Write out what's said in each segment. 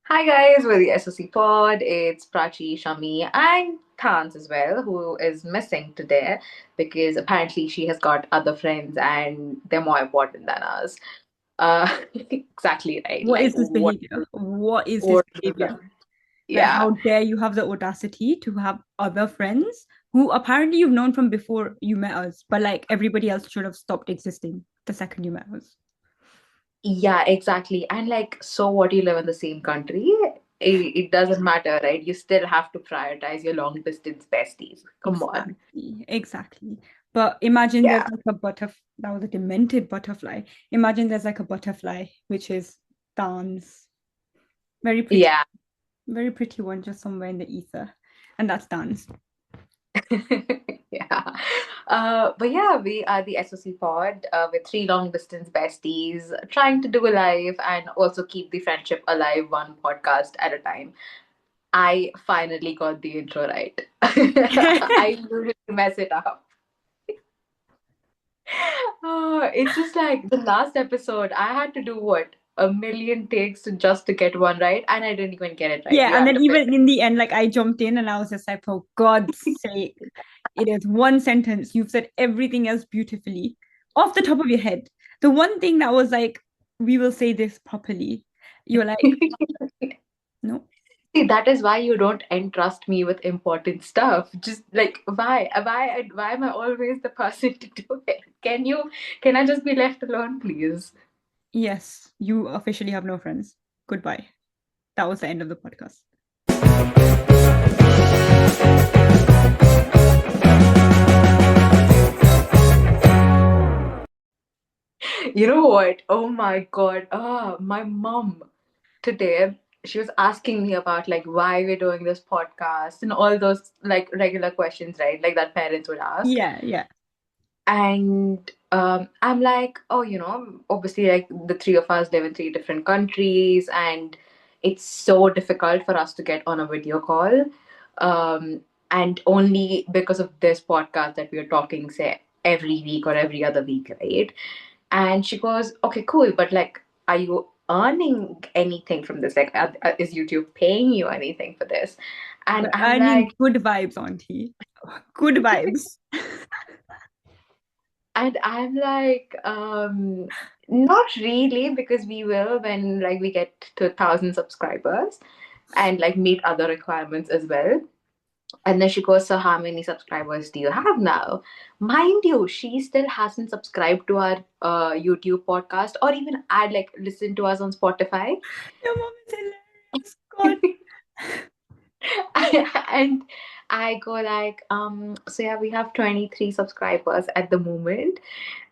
Hi guys, we're the SOC Pod. It's Prachi, Shammi, and Thans as well, who is missing today because apparently she has got other friends and they're more important than us. Exactly right. What Like is this what? behavior? What is this What? behavior? Like, Yeah, how dare you have the audacity to have other friends who apparently you've known from before you met us, but like everybody else should have stopped existing the second you met us. yeah, exactly. And like, so what? You live in the same country. It doesn't matter, right? You still have to prioritize your long distance besties. Come on. Exactly. But imagine there's Yeah, like a butterfly. That was a demented butterfly. Imagine there's like a butterfly, which is dance. Very pretty, yeah. very pretty one, just somewhere in the ether. And that's dance. Yeah. But yeah, we are the SOC pod with three long distance besties trying to do a live and also keep the friendship alive one podcast at a time. I finally got the intro right. I usually mess it up. It's just like the last episode, I had to do what? A million takes to get one right, and I didn't even get it right. Yeah, You and had then to fix even in the end, like I jumped in and I was just like, for God's sake, it is one sentence. You've said everything else beautifully off the top of your head. The one thing that was like, we will say this properly. You're like, it. no. See, that is why you don't entrust me with important stuff. Just like why am I always the person to do it? Can I just be left alone, please? Yes, you officially have no friends. Goodbye. That was the end of the podcast. You know what? Oh my God. My mom today, she was asking me about like why we're doing this podcast and all those like regular questions, right? Like that parents would ask. Yeah, yeah. And I'm like, oh, obviously, like the three of us live in three different countries, and it's so difficult for us to get on a video call. Um, and only because of this podcast that we are talking, say, every week or every other week, right? And she goes, okay, cool, but like, are you earning anything from this? Like, is YouTube paying you anything for this? And But I'm I mean, like, good vibes, auntie. Good vibes. And I'm like, not really, because we will when like we get to 1,000 subscribers and like meet other requirements as well. And then she goes, so how many subscribers do you have now? Mind you, she still hasn't subscribed to our YouTube podcast or even add like listen to us on Spotify. Your mom is hilarious. God. And I go like, so yeah, we have 23 subscribers at the moment.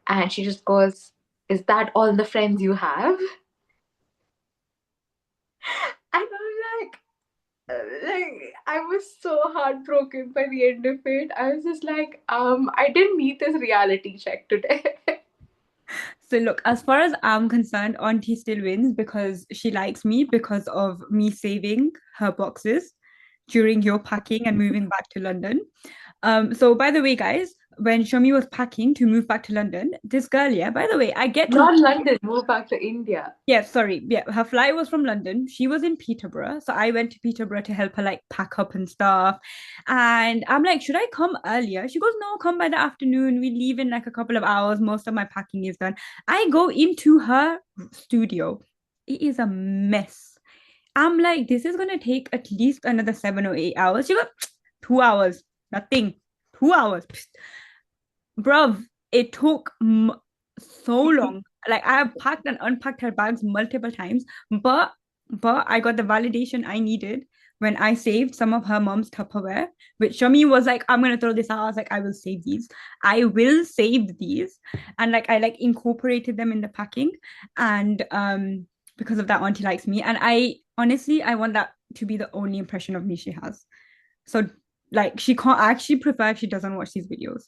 And she just goes, is that all the friends you have? And I'm like I was so heartbroken by the end of it. I was just like, I didn't need this reality check today. So look, as far as I'm concerned, Auntie still wins because she likes me because of me saving her boxes during your packing and moving back to London. So by the way, guys, when Shami was packing to move back to London, this girl, yeah, by the way, I get to Not London, move back to India. yeah, sorry. Yeah, her flight was from London. She was in Peterborough. So I went to Peterborough to help her like pack up and stuff. And I'm like, should I come earlier? She goes, no, come by the afternoon. We leave in like a couple of hours. Most of my packing is done. I go into her studio. It is a mess. I'm like, this is gonna take at least another 7 or 8 hours. She goes, 2 hours, nothing. 2 hours. Bruv, it took so long. Like I have packed and unpacked her bags multiple times, but I got the validation I needed when I saved some of her mom's Tupperware, which Shami was like, I'm gonna throw this out. I was like, I will save these. I will save these. And like I like incorporated them in the packing. And because of that, Auntie likes me. And I honestly I want that to be the only impression of me she has. So like she can't I actually prefer if she doesn't watch these videos.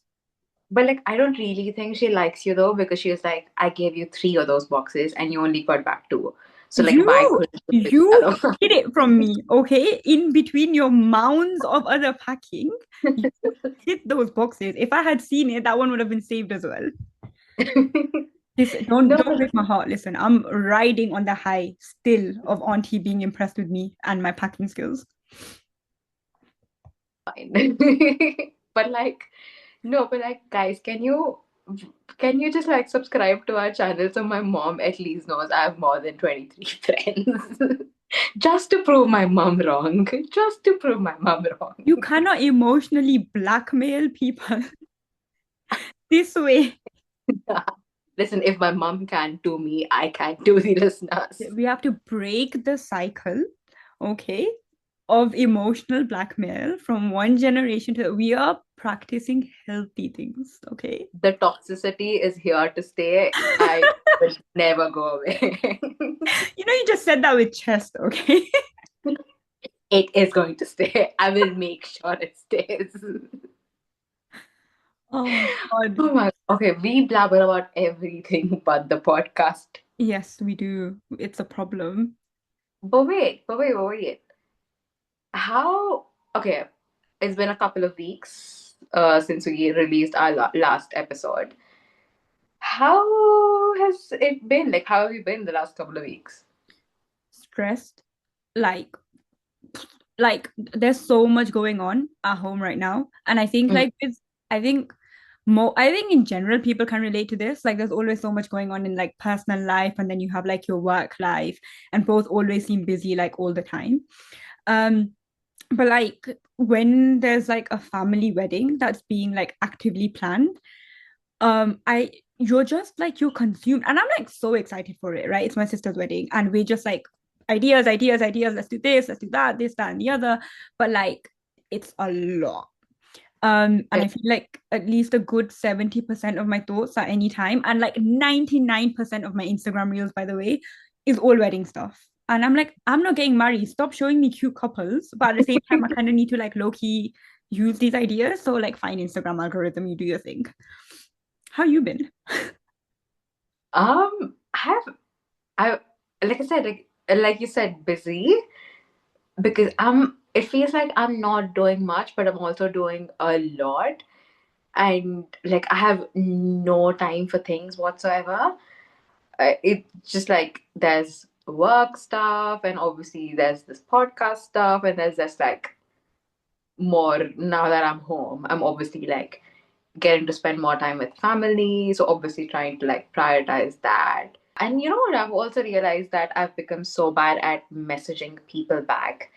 But like, I don't really think she likes you though, because she was like, I gave you three of those boxes and you only got back two. So like, why You couldn't you pick the you other hid it from me, okay? In between your mounds of other packing, you one? hid those boxes. If I had seen it, that one would have been saved as well. Listen, No, don't break my heart. Listen, I'm riding on the high still of auntie being impressed with me and my packing skills. fine. But like, no, but like, guys, can you just like subscribe to our channel so my mom at least knows I have more than 23 friends? Just to prove my mom wrong. Just to prove my mom wrong. You cannot emotionally blackmail people this way. Listen, if my mom can't do me, I can't do the listeners. We have to break the cycle, okay, of emotional blackmail from one generation to we are practicing healthy things, okay? The toxicity is here to stay. I will never go away. You just said that with chest, okay? It is going to stay. I will make sure it stays. Oh my God. Oh my. Okay, we blabber about everything but the podcast. Yes, we do. It's a problem. But wait. How? Okay, it's been a couple of weeks since we released our last episode. How has it been? Like, how have you been the last couple of weeks? Stressed, like there's so much going on at home right now. And I think Mm. I think I think in general people can relate to this. Like there's always so much going on in like personal life and then you have like your work life and both always seem busy like all the time. Um but like when there's like a family wedding that's being like actively planned, I you're just like you're consumed and I'm like so excited for it, right? It's my sister's wedding and we just like ideas, let's do this, let's do that, this, that, and the other. But like it's a lot. And I feel like at least a good 70% of my thoughts are anytime. And like 99% of my Instagram reels, by the way, is all wedding stuff. And I'm like, I'm not getting married. Stop showing me cute couples. But at the same time, I kind of need to like low key use these ideas. So like fine Instagram algorithm, you do your thing. How you been? I like I said, like you said, busy because it feels like I'm not doing much, but I'm also doing a lot. And like I have no time for things whatsoever. It's just like there's work stuff, and obviously there's this podcast stuff, and there's just like more now that I'm home. I'm obviously like getting to spend more time with family, so obviously trying to like prioritize that. And you know what? I've also realized that I've become so bad at messaging people back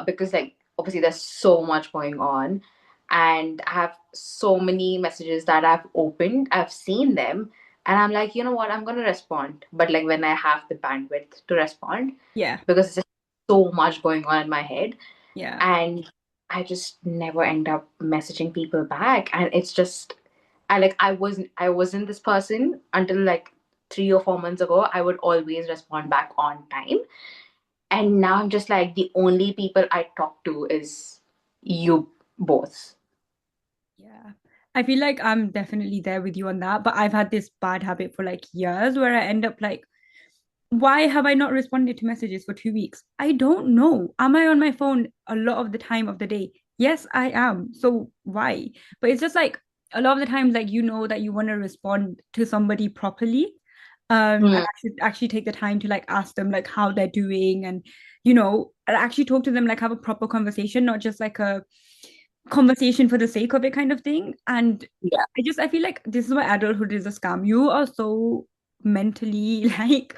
because like obviously there's so much going on and I have so many messages that I've opened, I've seen them, and I'm like, you know what, I'm gonna respond, but like when I have the bandwidth to respond, Yeah, because it's just so much going on in my head, yeah. and I just never end up messaging people back. And it's just I wasn't this person until like 3 or 4 months ago. I would always respond back on time, and now I'm just like, the only people I talk to is you both. Yeah. I feel like I'm definitely there with you on that, but I've had this bad habit for like years where I end up like, why have I not responded to messages for 2 weeks? I don't know. Am I on my phone a lot of the time of the day? Yes, I am. So why? But it's just like a lot of the times, like you know that you want to respond to somebody properly. And Hmm. actually take the time to like ask them like how they're doing and and actually talk to them, like have a proper conversation, not just like a conversation for the sake of it kind of thing. And Yeah. I feel like this is why adulthood is a scam. You are so mentally like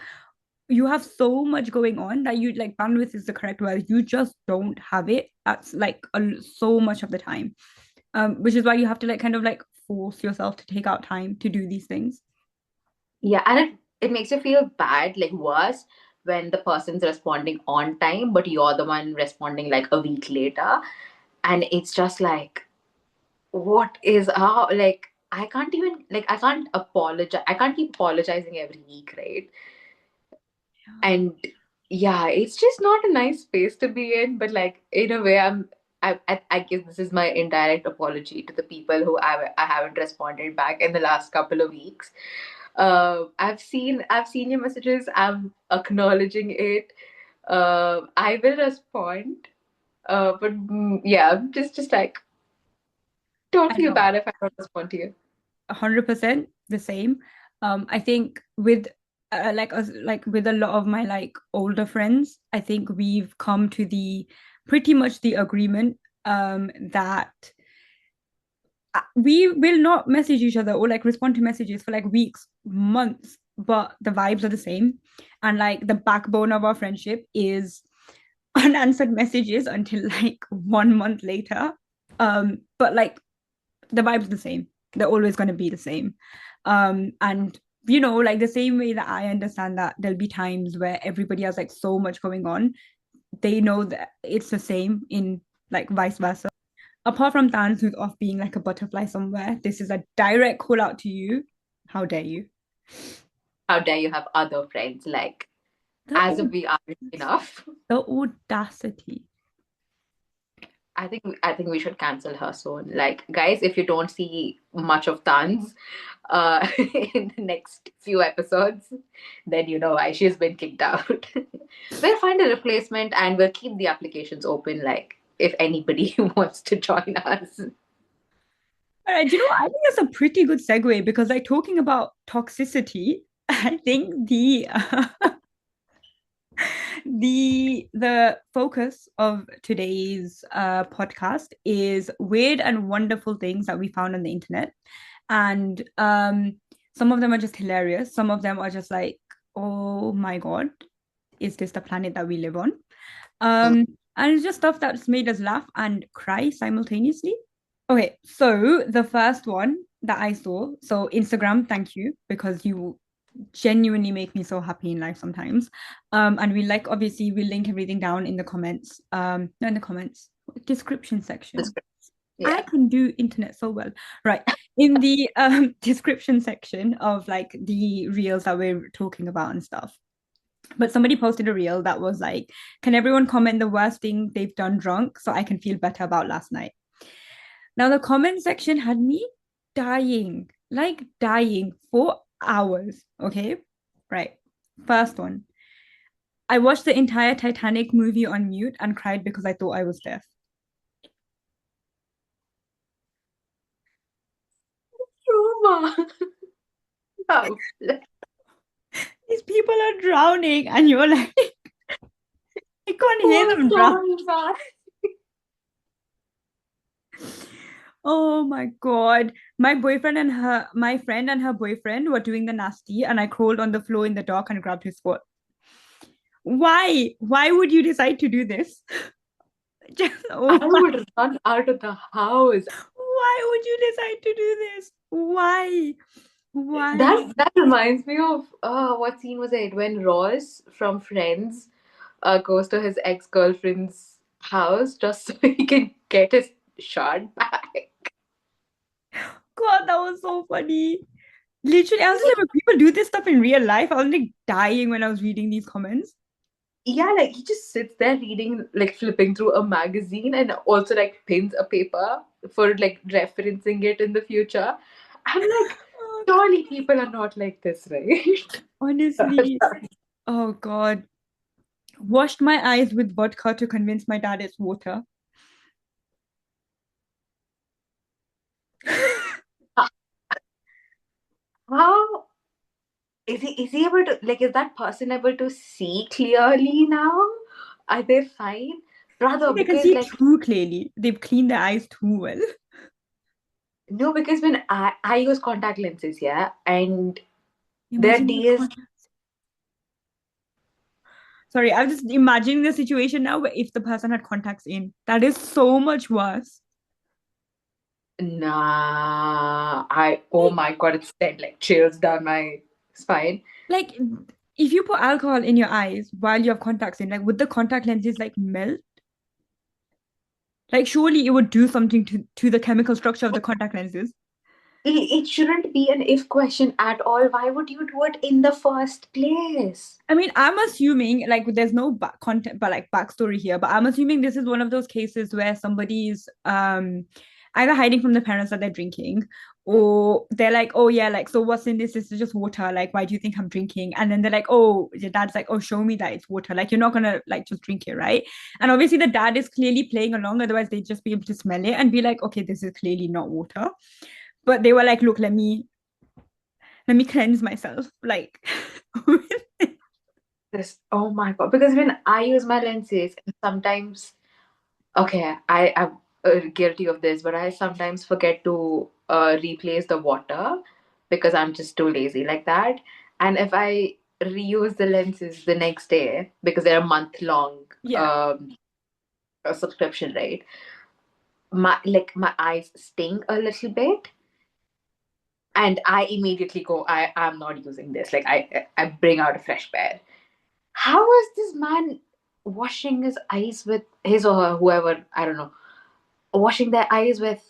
you have so much going on that you like bandwidth is the correct word. You just don't have it at like so much of the time. Which is why you have to like kind of like force yourself to take out time to do these things. Yeah, and it makes you feel bad, like worse when the person's responding on time, but you're the one responding like a week later. And it's just like, what is how like I can't even like I can't apologize. I can't keep apologizing every week, right? Yeah. And yeah, it's just not a nice space to be in, but like in a way I guess this is my indirect apology to the people who I haven't responded back in the last couple of weeks. I've seen your messages. I'm acknowledging it. I will respond. But yeah, just like don't I feel know. bad if I don't respond to you. 100% the same. I think with like us, like with a lot of my like older friends, I think we've come to the pretty much the agreement that we will not message each other or like respond to messages for like weeks, months, but the vibes are the same. And like the backbone of our friendship is unanswered messages until like 1 month later. But like the vibe's the same. They're always going to be the same. And you know, like the same way that I understand that there'll be times where everybody has like so much going on, they know that it's the same in like vice versa. Apart from Dan, who's off being like a butterfly somewhere, this is a direct call out to you. How dare you? How dare you have other friends? Like, The, as if we aren't enough. the audacity. I think we should cancel her soon. Like, guys, if you don't see much of Tans in the next few episodes, then you know why she's been kicked out. We'll find a replacement and we'll keep the applications open, like if anybody wants to join us. All right, you know what? I think that's a pretty good segue because like talking about toxicity, I think the focus of today's podcast is weird and wonderful things that we found on the internet, and some of them are just hilarious. Some of them are just like, oh my god, is this the planet that we live on? Mm. And it's just stuff that's made us laugh and cry simultaneously. Okay, so the first one that I saw, so Instagram, thank you, because you genuinely make me so happy in life sometimes. And we like obviously we link everything down in the comments. No, in the comments, description section. I Yeah. can do internet so well. Right. In the description section of like the reels that we're talking about and stuff. But somebody posted a reel that was like, can everyone comment the worst thing they've done drunk so I can feel better about last night? Now, the comment section had me dying, like dying for hours. Okay. Right. First one. I watched the entire Titanic movie on mute and cried because I thought I was deaf. Roma. Oh, These people are drowning, and you're like, I can't hear poor them drown. Roma. Oh my God. My friend and her boyfriend were doing the nasty, and I crawled on the floor in the dark and grabbed his foot. Why? Why would you decide to do this? Just, I oh my, would run out of the house. why would you decide to do this? Why? Why? That reminds me of what scene was it when Ross from Friends goes to his ex-girlfriend's house just so he can get his shot back. God, that was so funny. Literally, I was just like, when people do this stuff in real life, I was like dying when I was reading these comments. Yeah, like he just sits there reading, like flipping through a magazine and also like pins a paper for like referencing it in the future. I'm like, Oh, surely people are not like this, right? honestly, oh God. Washed my eyes with vodka to convince my dad it's water. How is he able to, like, is that person able to see clearly now? Are they fine? Brother, They can because see like too clearly. They've cleaned their eyes too well. no, because when I use contact lenses, yeah, and there are Imagine the days, context. Sorry, I'm just imagining the situation now where if the person had contacts in. That is so much worse. nah, I oh Like, my god, it's sent like chills down my spine. like if you put alcohol in your eyes while you have contacts in, like would the contact lenses like melt? Like surely it would do something to the chemical structure of the contact lenses. It shouldn't be an if question at all. Why would you do it in the first place? I mean, I'm assuming like there's no back content, but like backstory here. But I'm assuming this is one of those cases where somebody's either hiding from the parents that they're drinking, or they're like, oh yeah, like so what's in this? This is just water. Like, why do you think I'm drinking? And then they're like, oh, your dad's like, oh, show me that it's water. Like, you're not gonna like just drink it, right? And obviously the dad is clearly playing along. Otherwise, they'd just be able to smell it and be like, okay, this is clearly not water. But they were like, look, Let me cleanse myself. Like, This, oh my God. Because when I use my lenses, sometimes, okay, I'm guilty of this, but I sometimes forget to replace the water because I'm just too lazy like that. And if I reuse the lenses the next day, because they're a month long yeah. um, a subscription, right? My eyes sting a little bit, and I immediately go, I'm not using this. Like I bring out a fresh pair. How is this man washing his eyes with his or her, whoever, I don't know, washing their eyes with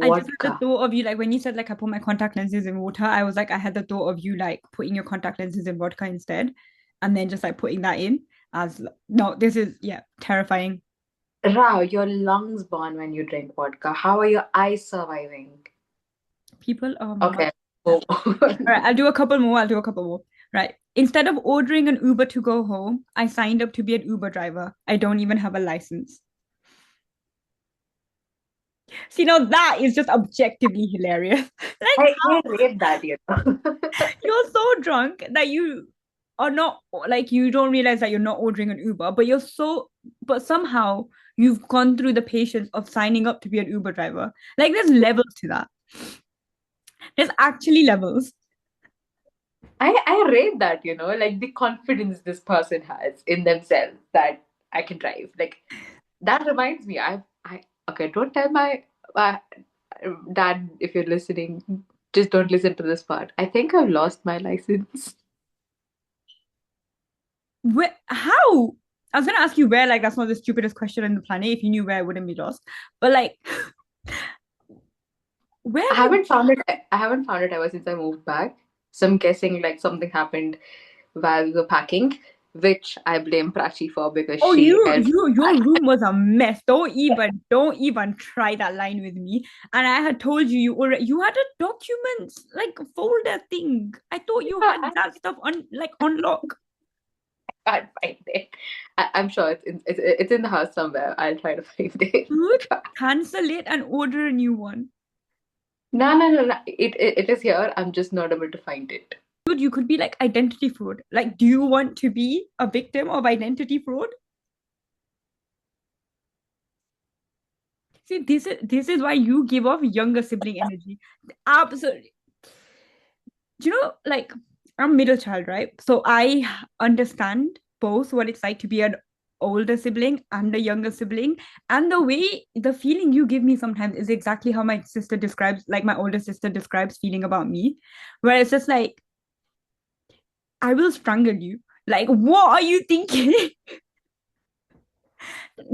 I just had the vodka? thought of you, like when you said like I put my contact lenses in water, I was like, I had the thought of you like putting your contact lenses in vodka instead, and then just like putting that in as no, this is yeah, terrifying. Rao, your lungs burn when you drink vodka. How are your eyes surviving? People are mad. Okay. Oh. All right, I'll do a couple more. I'll do a couple more. Right. Instead of ordering an Uber to go home, I signed up to be an Uber driver. I don't even have a license. See, now that is just objectively hilarious. Like, I rate that, you know. you're so drunk that you are not like you don't realize that you're not ordering an Uber, but but somehow you've gone through the patience of signing up to be an Uber driver. Like, there's levels to that. There's actually levels. I rate that, you know, like the confidence this person has in themselves that I can drive. Like that reminds me, I okay, don't tell my dad if you're listening. Just don't listen to this part. I think I've lost my license. How? I was gonna ask you where, like that's not the stupidest question on the planet. If you knew where, it wouldn't be lost. But like, where I would haven't found it. I haven't found it ever since I moved back. So I'm guessing like something happened while we were packing, which I blame Prachi for because oh she helped. your room was a mess. Don't even try that line with me. And I had told you you had a documents like folder thing. I thought you had I that stuff on lock. can't find it. I'm sure it's in the house somewhere. I'll try to find it. Dude, cancel it and order a new one. No, no, no, no. It is here. I'm just not able to find it. Dude, you could be like identity fraud. Like, do you want to be a victim of identity fraud? See, this is why you give off younger sibling energy. Absolutely. Like I'm middle child, right? So I understand both what it's like to be an older sibling and a younger sibling. And the feeling you give me sometimes is exactly how my sister describes, like my older sister describes feeling about me, where it's just like, I will strangle you. Like, what are you thinking?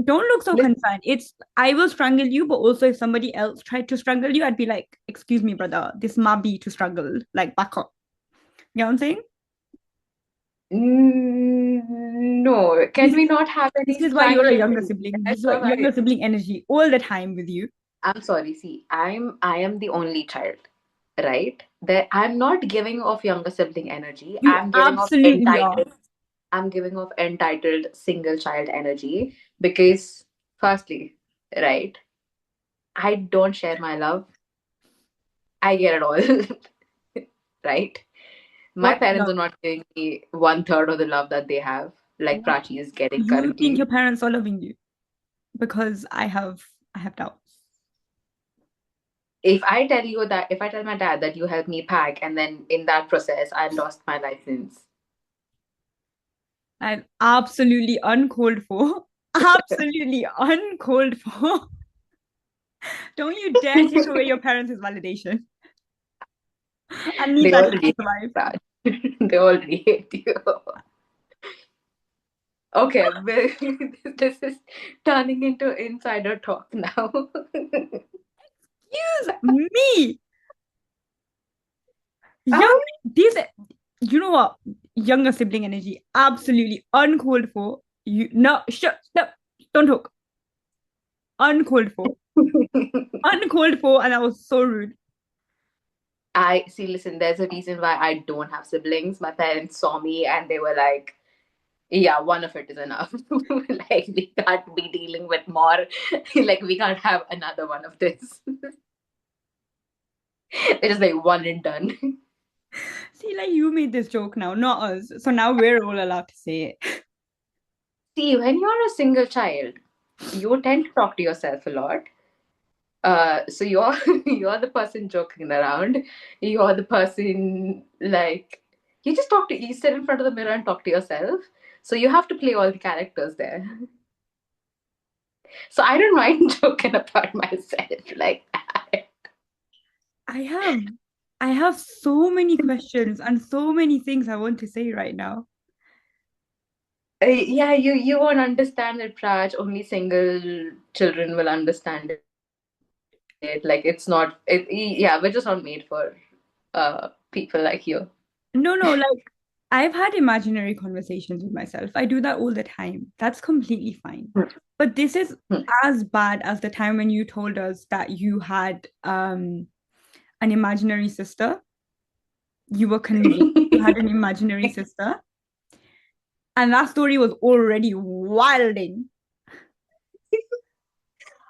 Don't look so Listen, concerned. It's I will strangle you, but also if somebody else tried to strangle you, I'd be like, excuse me, brother, this might be to struggle. Like, back up. You know what I'm saying? no. This Can we not have this any is why you're a younger strangling? sibling. This That's is what what younger sibling energy all the time with you. I'm sorry. See, I am the only child, right? That I'm not giving off younger sibling energy. You absolutely are. I'm giving off entitled single child energy because, firstly, right, I don't share my love. I get it all, right? My What parents love? are not giving me one third of the love that they have, like Prachi is getting You think currently. your parents are loving you because I have doubts. If I tell my dad that you helped me pack, and then in that process, I lost my license. I'm absolutely uncalled for. Absolutely uncalled for. Don't you dare take away your parents' validation. I need They that to already hate survive. Raj. They already hate you. Okay, this is turning into insider talk now. Excuse me. Young, Um, this, you know what? Younger sibling energy, absolutely uncalled for. You no, shut, no, don't talk. Uncalled for, uncalled for, and that was so rude. I see. Listen, there's a reason why I don't have siblings. My parents saw me and they were like, "Yeah, one of it is enough. Like we can't be dealing with more. Like we can't have another one of this." They're just like one and done. See, like you made this joke now, not us. So now we're all allowed to say it. See, when you're a single child, you tend to talk to yourself a lot. So you're you're the person joking around. You're the person like you sit in front of the mirror and talk to yourself. So you have to play all the characters there. So I don't mind joking about myself like that. I have I have so many questions and so many things I want to say right now. Yeah, you won't understand it, Praj. Only single children will understand it. Like it's not it. Yeah, we're just not made for people like you. No, no, like I've had imaginary conversations with myself. I do that all the time. That's completely fine. Hmm. But this is Hmm. as bad as the time when you told us that you had an imaginary sister. You were convinced you had an imaginary sister. And that story was already wilding.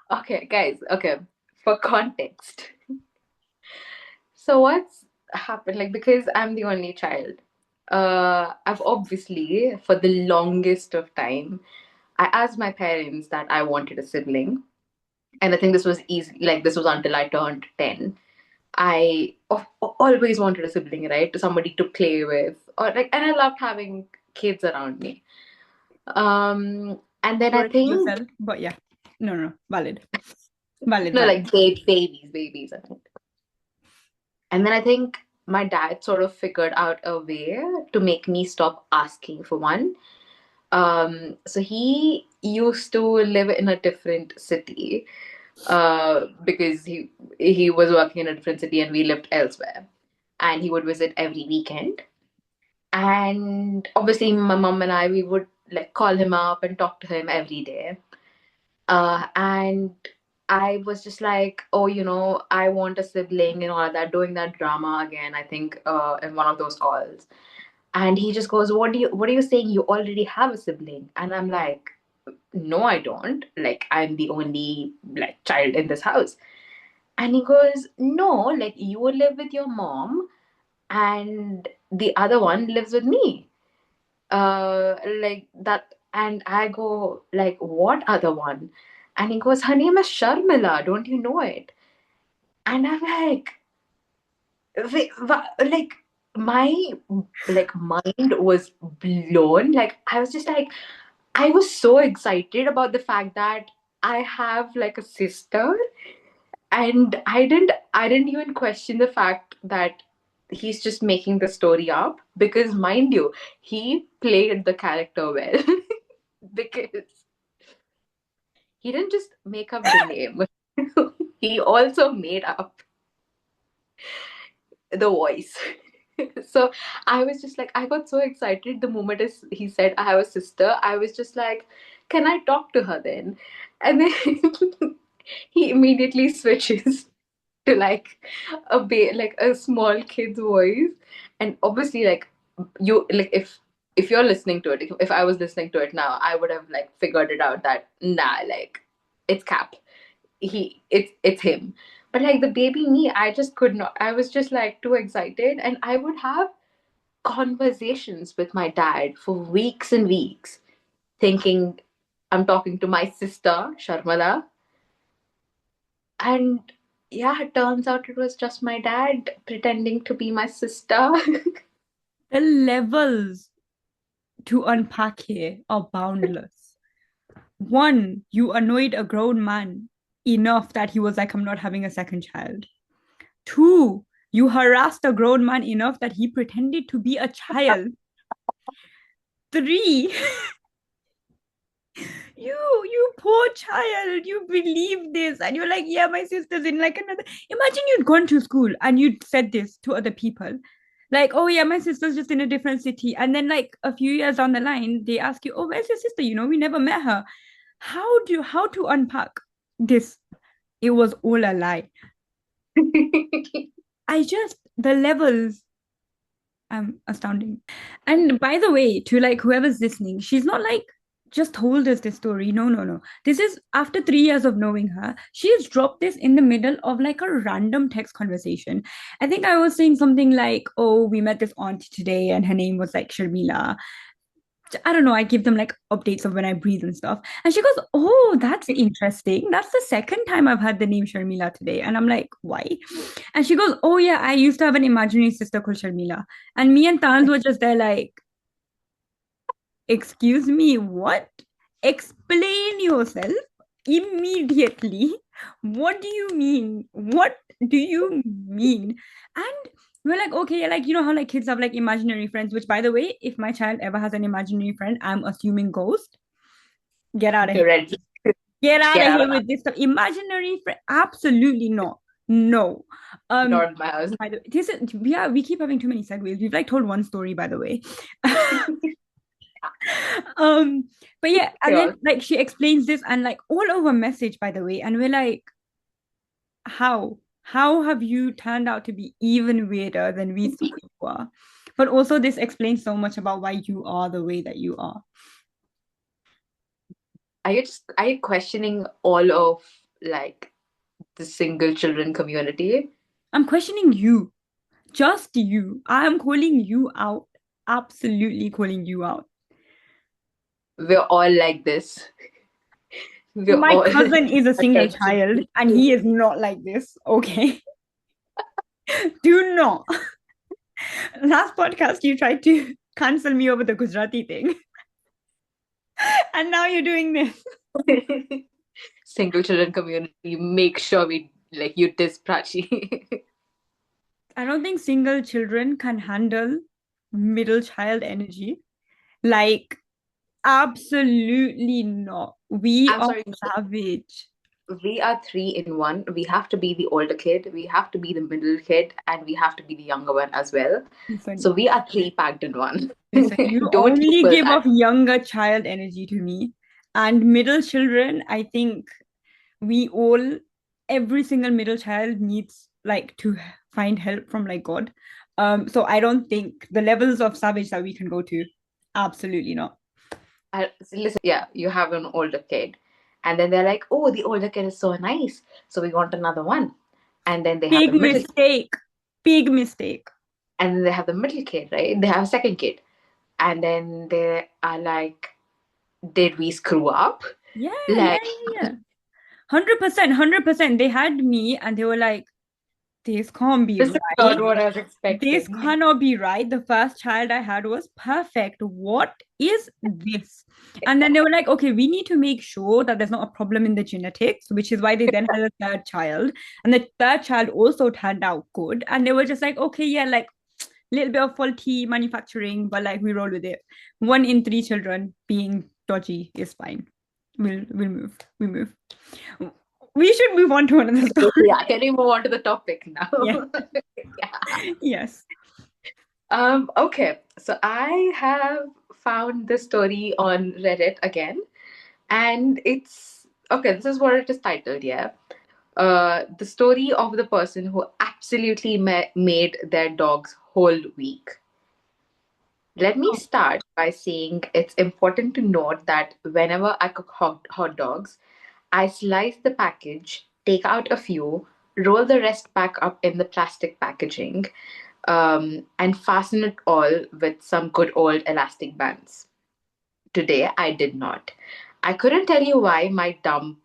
Okay, guys. Okay, for context. So what's happened? Like because I'm the only child, I've obviously for the longest of time, I asked my parents that I wanted a sibling, and I think this was easy. Like this was until I turned 10. Always wanted a sibling, right? To somebody to play with, or like, and I loved having kids around me. And then I Correct think yourself. But yeah, no, no, valid. Valid, no, valid. like babies. I think. And then I think my dad sort of figured out a way to make me stop asking for one. So he used to live in a different city because he was working in a different city and we lived elsewhere. And he would visit every weekend. And obviously, my mom and I, we would like call him up and talk to him every day. And I was just like, oh, I want a sibling and all of that, doing that drama again, I think, in one of those calls. And he just goes, what are you saying? You already have a sibling. And I'm like, no, I don't. Like, I'm the only like child in this house. And he goes, no, like you live with your mom and the other one lives with me. Like that. And I go, like, what other one? And he goes, her name is Sharmila. Don't you know it? And I'm like, like my like mind was blown. Like I was just like, I was so excited about the fact that I have like a sister, and I didn't even question the fact that he's just making the story up, because mind you, he played the character well. Because he didn't just make up the name, he also made up the voice. So I was just like, I got so excited the moment he said I have a sister. I was just like, can I talk to her then? And then he immediately switches to like like a small kid's voice. And obviously, like, you like if you're listening to it, if I was listening to it now, I would have like figured it out that nah, like it's Cap. It's him. But like the baby me, I just could not. I was just like too excited, and I would have conversations with my dad for weeks and weeks, thinking I'm talking to my sister Sharmala. And yeah, it turns out it was just my dad pretending to be my sister. The levels to unpack here are boundless. One, you annoyed a grown man enough that he was like, I'm not having a second child. Two, you harassed a grown man enough that he pretended to be a child. Three, you poor child, you believe this, and you're like, yeah, my sister's in like another. Imagine you'd gone to school and you'd said this to other people, like, oh yeah, my sister's just in a different city, and then like a few years down the line, they ask you, oh, where's your sister? We never met her. How to unpack this? It was all a lie. I just the levels astounding. And by the way, to like whoever's listening, she's not like just told us this story. No, no, no. This is after 3 years of knowing her. She has dropped this in the middle of like a random text conversation. I think I was saying something like, "Oh, we met this auntie today, and her name was like Sharmila." I don't know. I give them like updates of when I breathe and stuff. And she goes, "Oh, that's interesting. That's the second time I've had the name Sharmila today." And I'm like, "Why?" And she goes, "Oh, yeah, I used to have an imaginary sister called Sharmila." And me and Tans were just there, like, excuse me, what? Explain yourself immediately. What do you mean? What do you mean? And we're like, okay, like, you know how like kids have like imaginary friends, which by the way, if my child ever has an imaginary friend, I'm assuming ghost. Get out of here. Ready? Get out Get of out here of with this stuff. Imaginary friend. Absolutely not. No. not in my house. By the way, this is we keep having too many segues. We've like told one story, by the way. um but yeah, and then Sure. like she explains this and like all over message, by the way, and we're like, how have you turned out to be even weirder than we thought you were? But also this explains so much about why you are the way that you are. Are you questioning all of like the single children community? I'm questioning you, just you. I am calling you out, absolutely calling you out. We're all like this. We're My all cousin is a single attempting child and to. he is not like this, okay? Do not. Last podcast, you tried to cancel me over the Gujarati thing. And now you're doing this. Single children community, make sure we like you diss Prachi. I don't think single children can handle middle child energy. Like, absolutely not. We I'm are sorry, savage. we are three in one. We have to be the older kid, we have to be the middle kid, and we have to be the younger one as well. Listen, So we are three packed in one. listen, you Don't keep only us give at off younger child energy to me. And middle children, I think we all, every single middle child needs like to find help from like God. So I don't think the levels of savage that we can go to, absolutely not. listen, yeah, you have an older kid. And then they're like, oh, the older kid is so nice. So we want another one. And then they have Big the middle, mistake. Big mistake. and then they have the middle kid, right? They have a second kid. And then they are like, did we screw up? Yeah, yeah, Like, yeah, yeah. 100%, 100%. They had me and they were like, this can't be this is not right. what I was This expecting. cannot be right. The first child I had was perfect. What is this? And then they were like, okay, we need to make sure that there's not a problem in the genetics, which is why they then had a third child. And the third child also turned out good. And they were just like, okay, yeah, like a little bit of faulty manufacturing, but like we roll with it. 1 in 3 children being dodgy is fine. We'll move. We move. We should move on to another story. Yeah, can we move on to the topic now? Yeah. Yeah. Yes. Okay, so I have found this story on Reddit again, and it's okay. This is what it is titled, yeah. The story of the person who absolutely made their dog's whole week. Let me start by saying it's important to note that whenever I cook hot dogs, I slice the package, take out a few, roll the rest back up in the plastic packaging, and fasten it all with some good old elastic bands. Today, I did not. I couldn't tell you why my dumb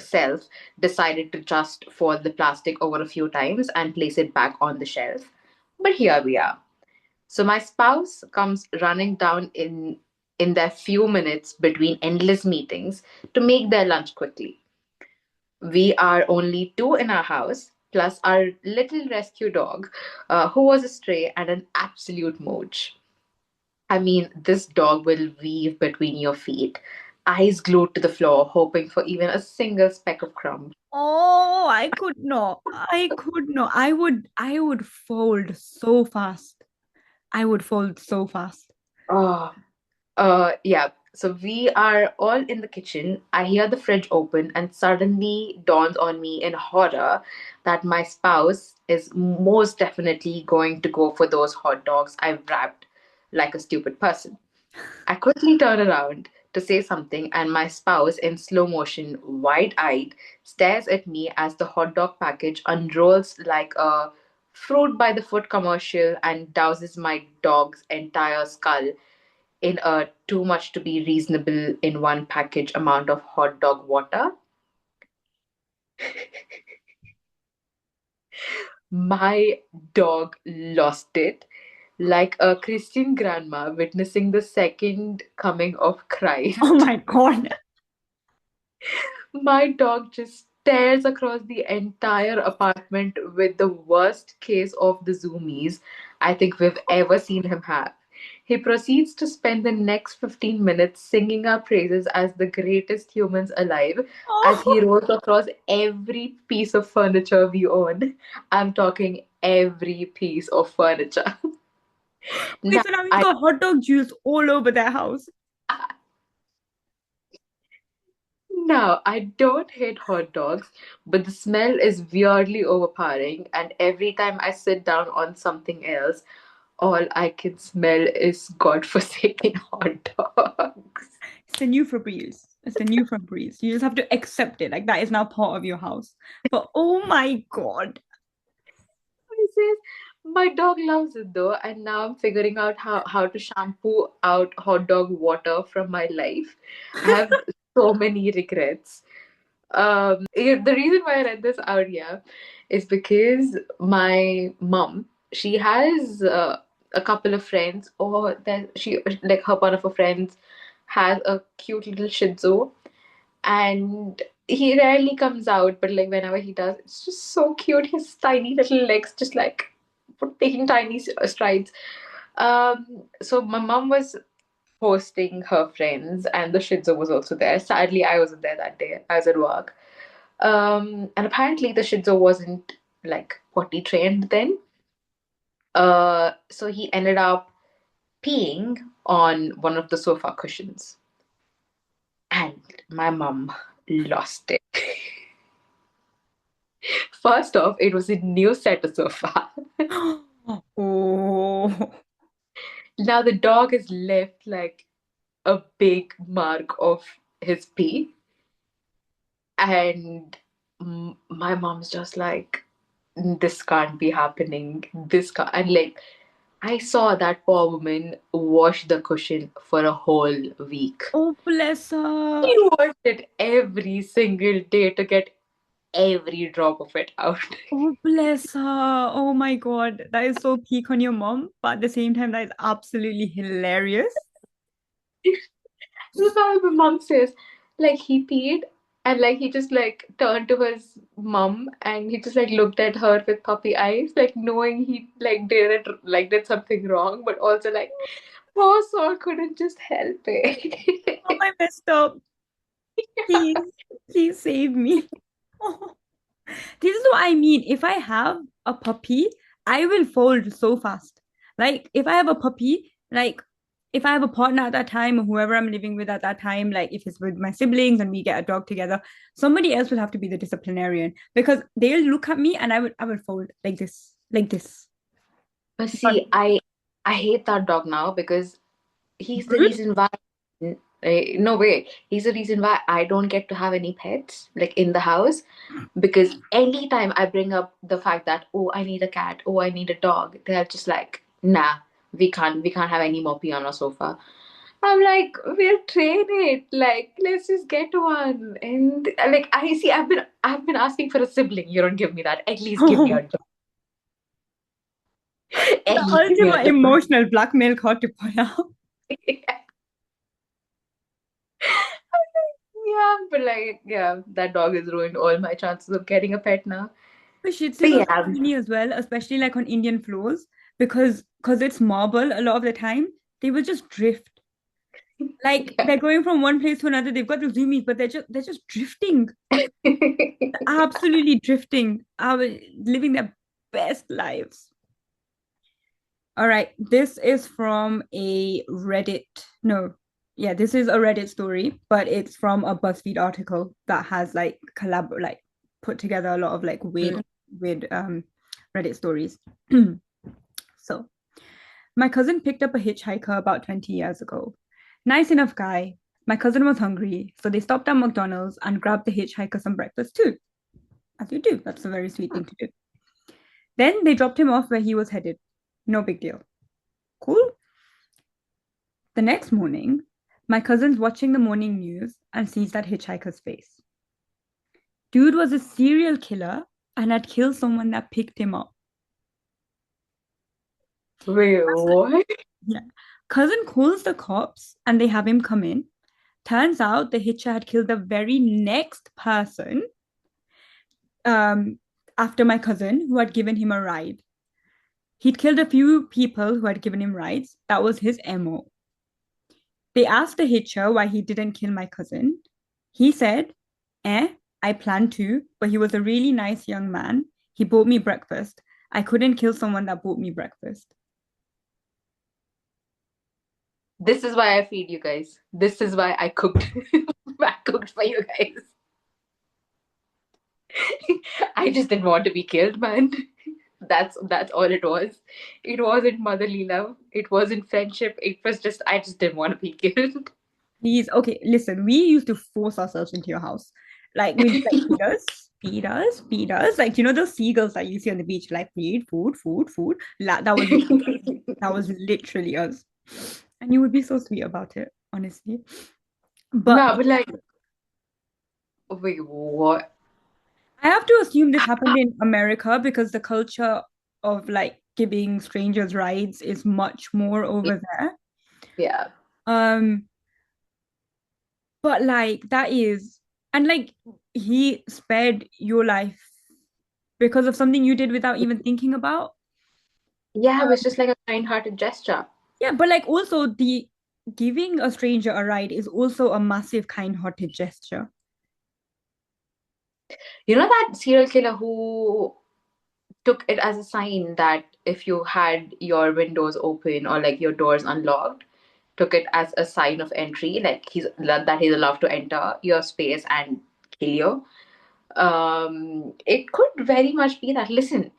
self decided to just fold the plastic over a few times and place it back on the shelf. But here we are. So my spouse comes running down in their few minutes between endless meetings to make their lunch quickly. We are only two in our house, plus our little rescue dog, who was a stray and an absolute mooch. I mean, this dog will weave between your feet, eyes glued to the floor, hoping for even a single speck of crumb. Oh, I could not. I could not. I would fold so fast. I would fold so fast. Oh, yeah. So we are all in the kitchen. I hear the fridge open, and suddenly dawns on me in horror that my spouse is most definitely going to go for those hot dogs I've wrapped like a stupid person. I quickly turn around, to say something, and my spouse, in slow motion, wide eyed, stares at me as the hot dog package unrolls like a fruit by the foot commercial and douses my dog's entire skull in a too much to be reasonable in one package amount of hot dog water. My dog lost it like a Christian grandma witnessing the second coming of Oh Christ. my God. My dog just stares across the entire apartment with the worst case of the zoomies I think we've ever seen him have. He proceeds to spend the next 15 minutes singing our praises as the greatest humans alive as he Oh. rolls across every piece of furniture we own. I'm talking every piece of furniture. Wait, Now, so now he's I got hot dog juice all over their house. Now, I don't hate hot dogs, but the smell is weirdly overpowering, and every time I sit down on something else, all I can smell is godforsaken hot dogs. It's the new Febreze. It's the new Febreze. You just have to accept it. Like that is now part of your house. But oh my God. He says, my dog loves it though, and now I'm figuring out how to shampoo out hot dog water from my life. I have so many regrets. The reason why I read this out here is because my mom, she has a couple of friends, or that she like her one of her friends has a cute little Shih Tzu, and he rarely comes out, but like whenever he does, it's just so cute. His tiny little legs, just like taking tiny strides. So my mom was hosting her friends, and the Shih Tzu was also there. Sadly, I wasn't there that day. I was at work. And apparently the Shih Tzu wasn't like potty trained then. So he ended up peeing on one of the sofa cushions. And my mom lost it. First off, it was a new set of sofa. Oh. Now the dog is left like a big mark of his pee. And my mom's just like, this can't be happening. This can't. And like, I saw that poor woman wash the cushion for a whole week. Oh, bless her. She washed it every single day to get every drop of it out. Oh, bless her. Oh my God. That is so peak on your mom, but at the same time, that is absolutely hilarious. This is why my mom says, like, he peed and like he just like turned to his mom and he just like looked at her with puppy eyes, like knowing he like did it, like did something wrong, but also like poor soul couldn't just help Mom, it. I messed up. Please, please save me. Oh. This is what I mean. If I have a puppy, I will fold so fast. Like if I have a puppy, like if I have a partner at that time or whoever I'm living with at that time, like if it's with my siblings and we get a dog together, somebody else will have to be the disciplinarian because they'll look at me and I would fold like this, like this. But But see, I hate that dog now because he's the rude. reason why. No way. He's the reason why I don't get to have any pets like in the house because anytime I bring up the fact that oh I need a cat, oh I need a dog, they're just like nah, we can't have any more pee on our sofa. I'm like we'll train it, like let's just get one. And like I see, I've been asking for a sibling. You don't give me that. At least give me a dog. At The least give me a ultimate dog. emotional blackmail card to pull out. Yeah, but like, yeah, that dog has ruined all my chances of getting a pet now. The Shih But Tzus are so yeah, funny as well, especially like on Indian floors, because it's marble a lot of the time, they will just drift. Like yeah. they're going from one place to another. They've got the zoomies, but they're just drifting, absolutely drifting, living their best lives. All right, this is from a Reddit. No, yeah, this is a Reddit story, but it's from a BuzzFeed article that has like put together a lot of like Mm. weird Reddit stories. So, my cousin picked up a hitchhiker about 20 years ago. Nice enough guy, My cousin was hungry, so they stopped at McDonald's and grabbed the hitchhiker some breakfast too. As you do, that's a very sweet thing to do. Then they dropped him off where he was headed. No big deal. Cool. The next morning, my cousin's watching the morning news and sees that hitchhiker's face. Dude was a serial killer and had killed someone that picked him up. Wait, what? Yeah. Cousin calls the cops and they have him come in. Turns out the hitcher had killed the very next person um, after my cousin who had given him a ride. He'd killed a few people who had given him rides. That was his MO. They asked the hitcher why he didn't kill my cousin. He said, I planned to, but he was a really nice young man. He bought me breakfast. I couldn't kill someone that bought me breakfast. This is why I feed you guys. This is why I cooked. I cooked for you guys. I just didn't want to be killed, man. That's all it was. It wasn't motherly love. It wasn't friendship. It was just I just didn't want to be killed. Please, okay, listen, we used to force ourselves into your house. Like, we'd be like, feed us, feed us, feed us. Like, you know, those seagulls that you see on the beach, like, feed, food, food, food. That was literally us. And you would be so sweet about it, honestly. But Nah, but like, wait, what? I have to assume this happened in America because the culture of like giving strangers rides is much more over there. Yeah. Um, but like that is, and like he spared your life because of something you did without even thinking about. Yeah, it was Um, just like a kind-hearted gesture. yeah, but like also the giving a stranger a ride is also a massive kind-hearted gesture. You know that serial killer who took it as a sign that if you had your windows open or like your doors unlocked, took it as a sign of entry, like that he's allowed to enter your space and kill you. It could very much be that. Listen,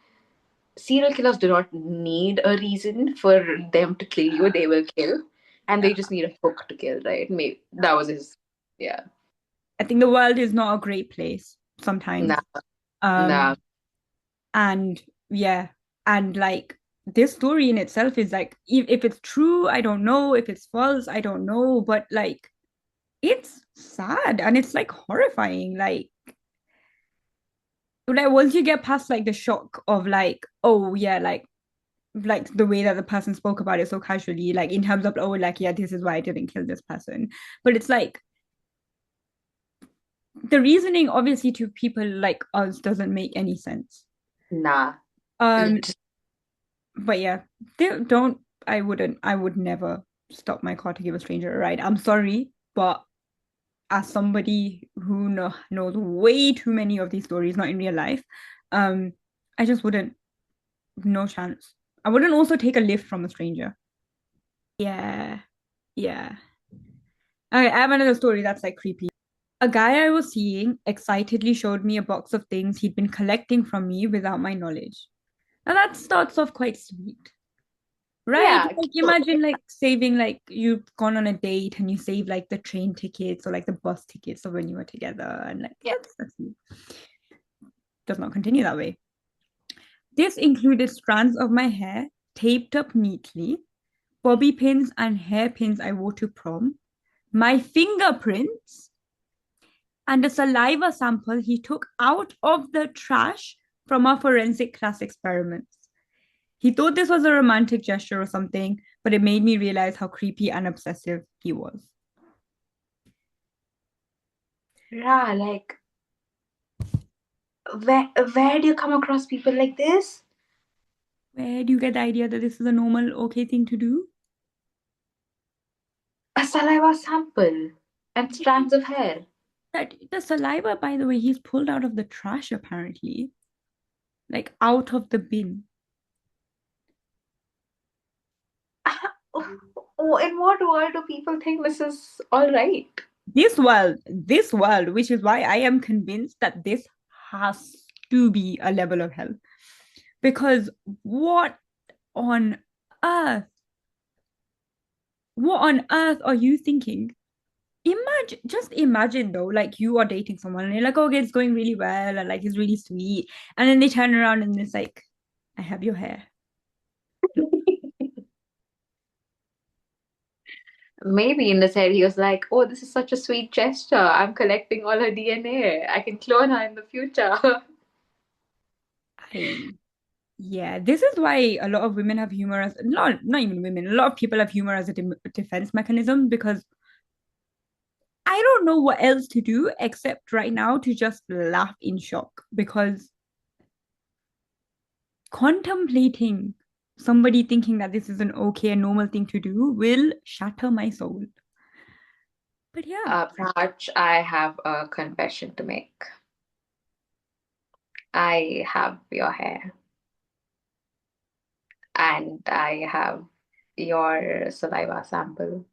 serial killers do not need a reason for them to kill you. They will kill, and Yeah. they just need a hook to kill, right? Maybe that was his. Yeah. I think the world is not a great place sometimes. Nah. Um, Nah. and yeah, and like this story in itself is like if it's true, I don't know. If it's false, I don't know. But like it's sad and it's like horrifying. Like once you get past like the shock of like, oh yeah, like the way that the person spoke about it so casually, like in terms of oh, like yeah, this is why I didn't kill this person. But it's like the reasoning obviously to people like us doesn't make any sense. Nah. Um, Just but yeah, they don't. I would never stop my car to give a stranger a ride. I'm sorry, but as somebody who knows way too many of these stories, not in real life, um, I just wouldn't. No chance. I wouldn't also take a lift from a stranger. Yeah, yeah. Okay, I have another story that's like creepy. A guy I was seeing excitedly showed me a box of things he'd been collecting from me without my knowledge. Now that starts off quite sweet. Right. yeah. Like imagine like saving like you've gone on a date and you save like the train tickets or like the bus tickets of when you were together and like yeah, that's sweet. Does not continue that way. This included strands of my hair taped up neatly, bobby pins and hairpins I wore to prom, my fingerprints, and a saliva sample he took out of the trash from our forensic class experiments. He thought this was a romantic gesture or something, but it made me realize how creepy and obsessive he was. Yeah, like where do you come across people like this? Where do you get the idea that this is a normal, okay thing to do? A saliva sample and strands of hair. That the saliva, by the way, he's pulled out of the trash apparently, like out of the bin. Oh, in what world do people think this is all right? This world, which is why I am convinced that this has to be a level of hell. Because what earth? What on earth are you thinking? Just imagine though, like you are dating someone and you're like, okay, it's going really well, and like it's really sweet. And then they turn around and it's like, I have your hair. Maybe in his head he was like, "Oh, this is such a sweet gesture. I'm collecting all her DNA. I can clone her in the future." I Yeah, this is why a lot of women have humor as not even women, a lot of people have humor as a defense mechanism because I don't know what else to do except right now to just laugh in shock because contemplating somebody thinking that this is an okay and normal thing to do will shatter my soul. But yeah, Raj, I have a confession to make. I have your hair and I have your saliva sample.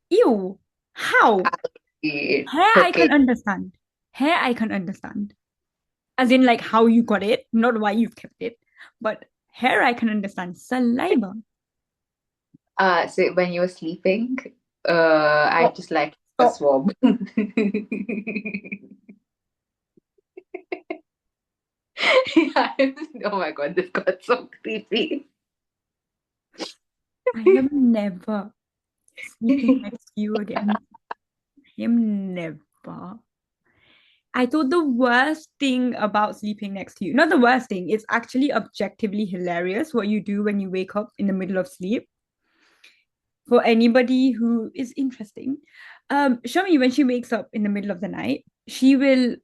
ew, how? It Hair I took can it. understand. Hair I can understand. As in like how you got it, not why you've kept it. But hair I can understand. Saliva. So when you were sleeping, I Stop. just like a Stop. swab. Yeah, oh my God, this got so creepy. I am never sleeping next to you again. I am never. I thought the worst thing about sleeping next to you, not the worst thing, it's actually objectively hilarious what you do when you wake up in the middle of sleep. For anybody who is interesting, Shami, when she wakes up in the middle of the night, she will,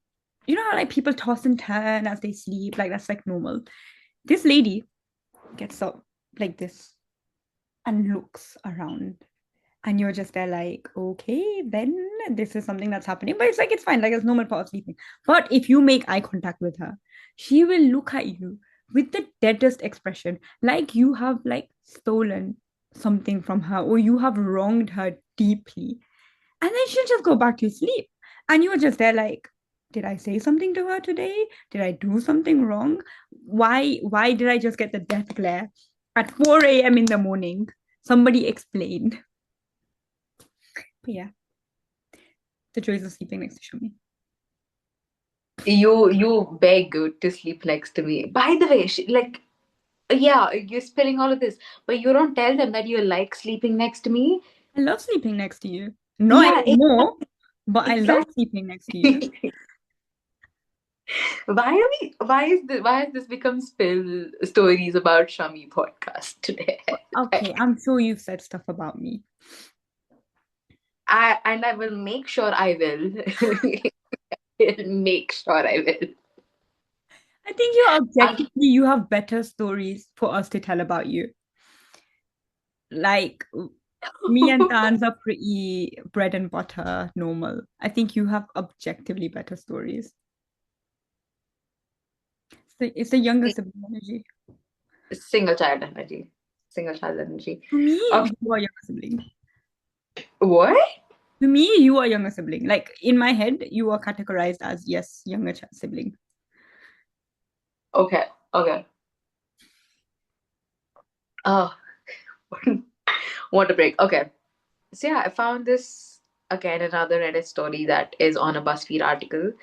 you know how like people toss and turn as they sleep, like that's like normal. This lady gets up like this and looks around and you're just there like, okay, then this is something that's happening, but it's like it's fine, like it's normal part of sleeping. But if you make eye contact with her, she will look at you with the deadest expression, like you have like stolen something from her or you have wronged her deeply, and then she'll just go back to sleep and you're just there like, did I say something to her today? Did I do something wrong? Why did I just get the death glare at 4 a.m in the morning? Somebody explain. But yeah, the joys of sleeping next to Shami. You beg to sleep next to me. By the way, yeah, you're spilling all of this, but you don't tell them that you like sleeping next to me. I love sleeping next to you. Not Yeah, anymore, but I love exactly. sleeping next to you. Why has this become spill stories about Shami podcast today? Okay, I'm sure you've said stuff about me. I will make sure I will. I'll make sure I will. I think you I, objectively you have better stories for us to tell about you. Like me and Tans are pretty bread and butter, normal. I think you have objectively better stories. It's the younger sibling energy. single child energy. Single child energy. To me, Okay. you are younger sibling. What? To me, you are younger sibling. Like in my head, you are categorized as yes, younger sibling. Okay. Okay. Oh, what a break. Okay. So yeah, I found this again another Reddit story that is on a BuzzFeed article.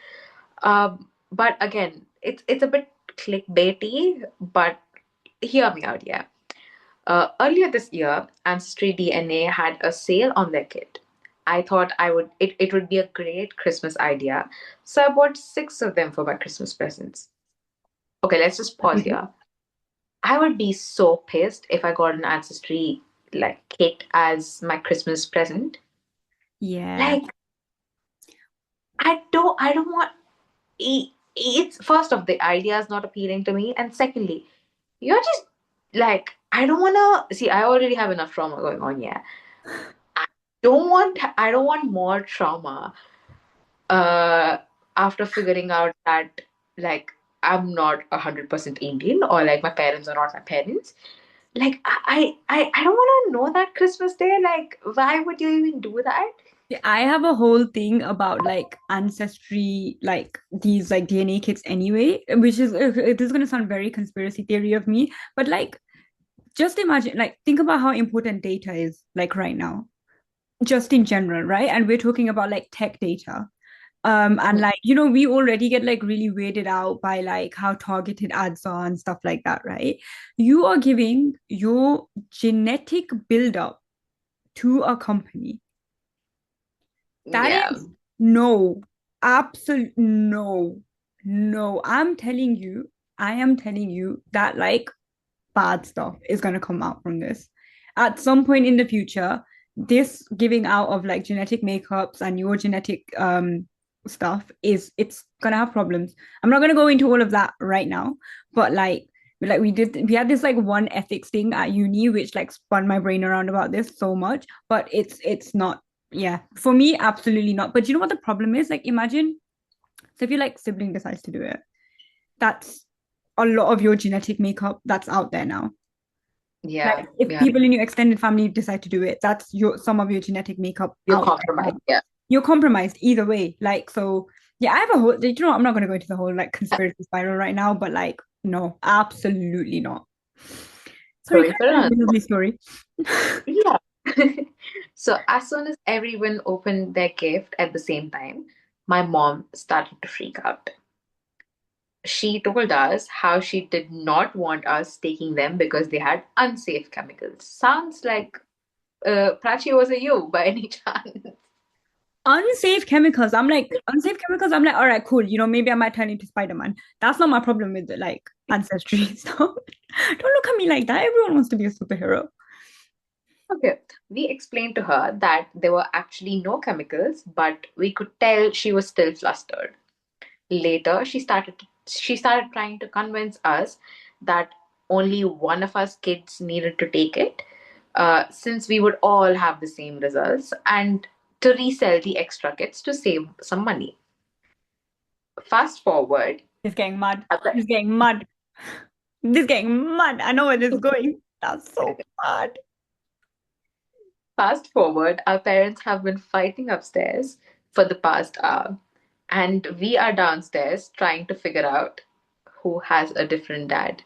But again, it's a bit clickbaity, but hear me out, yeah. Earlier this year, AncestryDNA had a sale on their kit. I thought it would be a great Christmas idea, so I bought six of them for my Christmas presents. Okay, let's just pause here. I would be so pissed if I got an Ancestry like kit as my Christmas present. Yeah. Like I don't want it's first off the idea is not appealing to me, and secondly, you're just like I don't want to see. I already have enough trauma going on. Yeah, I don't want more trauma. Uh, after figuring out that like I'm not 100% Indian or like my parents are not my parents. Like I don't want to know that Christmas Day. Like, why would you even do that? I have a whole thing about like ancestry, like these like DNA kits anyway, which is this is gonna sound very conspiracy theory of me, but like just imagine, like think about how important data is like right now. just in general, right? And we're talking about like tech data. And Mm. like, we already get like really weirded out by like how targeted ads are and stuff like that, right? You are giving your genetic buildup to a company. That Yeah. is no, absolute no, no. I am telling you that like bad stuff is going to come out from this. At some point in the future, this giving out of like genetic makeups and your genetic stuff it's going to have problems. I'm not going to go into all of that right now, but like we had this like one ethics thing at uni which like spun my brain around about this so much, but it's not, yeah, for me absolutely not. But you know what the problem is? Like imagine, so if your like sibling decides to do it, that's a lot of your genetic makeup that's out there now. Yeah. Like if Yeah. people in your extended family decide to do it, that's your some of your genetic makeup You're out there now. compromised. Yeah. You're compromised either way. Like so, yeah. I have a whole. You know, I'm not going to go into the whole like conspiracy spiral right now, but like, no, absolutely not. Sorry, can Sorry for I tell that. you a lovely story? Yeah. So as soon as everyone opened their gift at the same time, my mom started to freak out. She told us how she did not want us taking them because they had unsafe chemicals. Sounds like Prachi was a you by any chance. Unsafe chemicals. I'm like, unsafe chemicals. I'm like, all right, cool. Maybe I might turn into Spider-Man. That's not my problem with like ancestry. So don't look at me like that. Everyone wants to be a superhero. Okay, we explained to her that there were actually no chemicals, but we could tell she was still flustered. Later, she started trying to convince us that only one of us kids needed to take it, since we would all have the same results, and to resell the extra kits to save some money. Fast forward, It's getting mad. okay, It's getting mad. This is getting mad. I know where this is going. That's so bad. fast forward, our parents have been fighting upstairs for the past hour, and we are downstairs trying to figure out who has a different dad.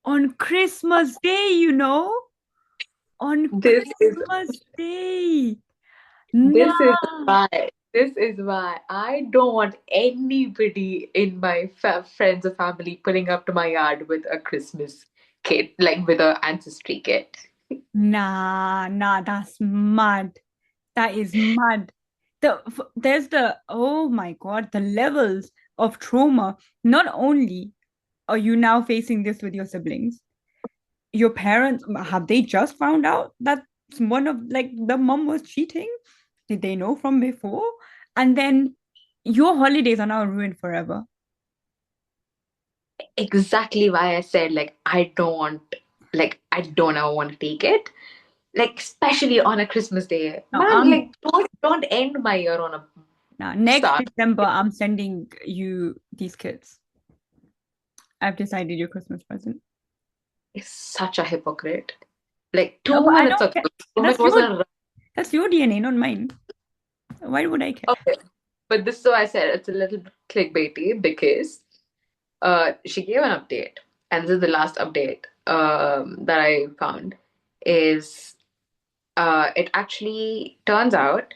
On Christmas Day, on This is Christmas Day. Nah. This is why I don't want anybody in my friends or family pulling up to my yard with a Christmas kit, like with a ancestry kit. Nah, that's mad. That is mad. There's oh my God, the levels of trauma. Not only are you now facing this with your siblings, your parents, have they just found out that one of like the mom was cheating? Did they know from before? And then your holidays are now ruined forever. Exactly why I said I don't ever want to take it. Like especially on a Christmas day. Now Man, I'm like don't end my year on a now next start. December I'm sending you these kids. I've decided your Christmas present. It's such a hypocrite. Like No, but two I minutes don't ago, care. woman That's your wasn't. that's your DNA, not mine. Why would I care? Okay. But this, so I said it's a little clickbaity because she gave an update, and this is the last update that I found. Is it actually turns out